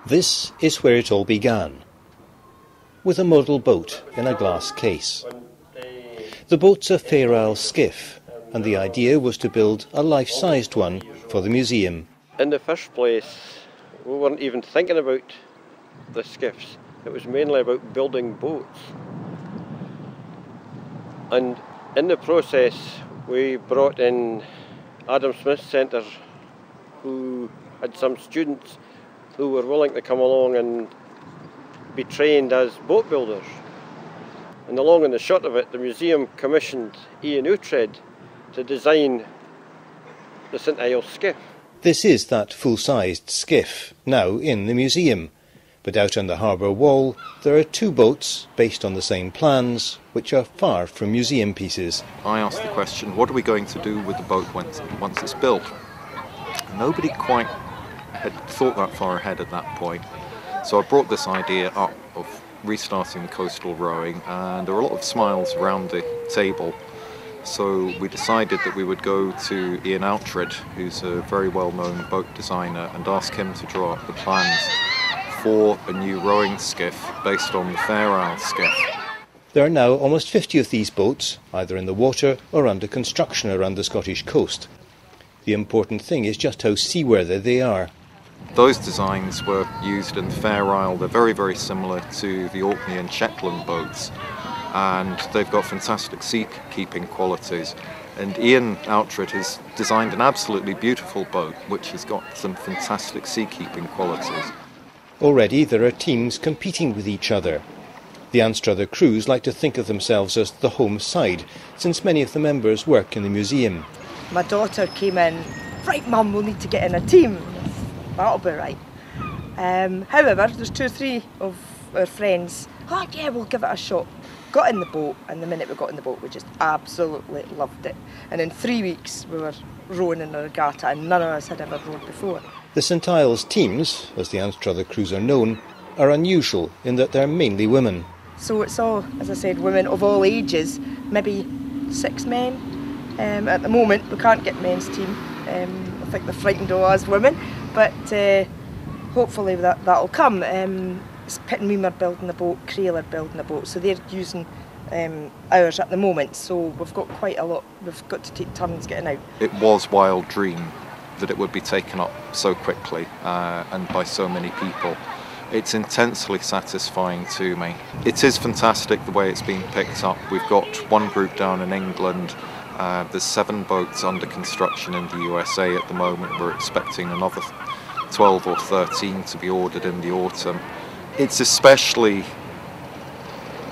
This is where it all began, with a model boat in a glass case. The boat's a St Ayles Skiff, and the idea was to build a life-sized one for the museum. In the first place, we weren't even thinking about the skiffs. It was mainly about building boats. And in the process, we brought in Adam Smith Centre, who had some students who were willing to come along and be trained as boat builders. And the long and the short of it, the museum commissioned Ian Uhtred to design the St Ayles Skiff. This is that full-sized skiff, now in the museum. But out on the harbour wall, there are two boats based on the same plans, which are far from museum pieces. I asked the question, what are we going to do with the boat once it's built? Nobody quite had thought that far ahead at that point. So I brought this idea up of restarting the coastal rowing, and there were a lot of smiles around the table. So we decided that we would go to Ian Uhtred, who's a very well-known boat designer, and ask him to draw up the plans for a new rowing skiff based on the St Ayles Skiff. There are now almost 50 of these boats, either in the water or under construction around the Scottish coast. The important thing is just how seaworthy they are. Those designs were used in the Fair Isle. They're very, very similar to the Orkney and Shetland boats, and they've got fantastic sea-keeping qualities. And Ian Uhtred has designed an absolutely beautiful boat which has got some fantastic sea-keeping qualities. Already there are teams competing with each other. The Anstruther crews like to think of themselves as the home side, since many of the members work in the museum. My daughter came in, right mum, we'll need to get in a team. That'll be right. However, there's 2 or 3 of our friends, oh yeah, we'll give it a shot. Got in the boat, and the minute we got in the boat, we just absolutely loved it. And in 3 weeks, we were rowing in a regatta, and none of us had ever rowed before. The St Ayles teams, as the Anstruther crews are known, are unusual in that they're mainly women. So it's all, as I said, women of all ages, maybe 6 men. At the moment, we can't get men's team. I think they're frightened of us women, but hopefully that'll come. It's Pitt and Meem are building the boat, Crail are building the boat, so they're using ours at the moment, so we've got quite a lot, we've got to take turns getting out. It was wild dream that it would be taken up so quickly and by so many people. It's intensely satisfying to me. It is fantastic the way it's been picked up. We've got one group down in England. There's 7 boats under construction in the USA at the moment. We're expecting another 12 or 13 to be ordered in the autumn. It's especially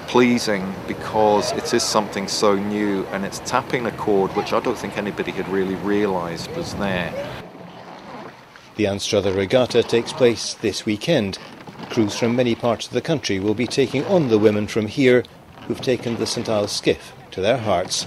pleasing because it is something so new, and it's tapping a chord which I don't think anybody had really realised was there. The Anstruther Regatta takes place this weekend. Crews from many parts of the country will be taking on the women from here who've taken the St Ayles Skiff to their hearts.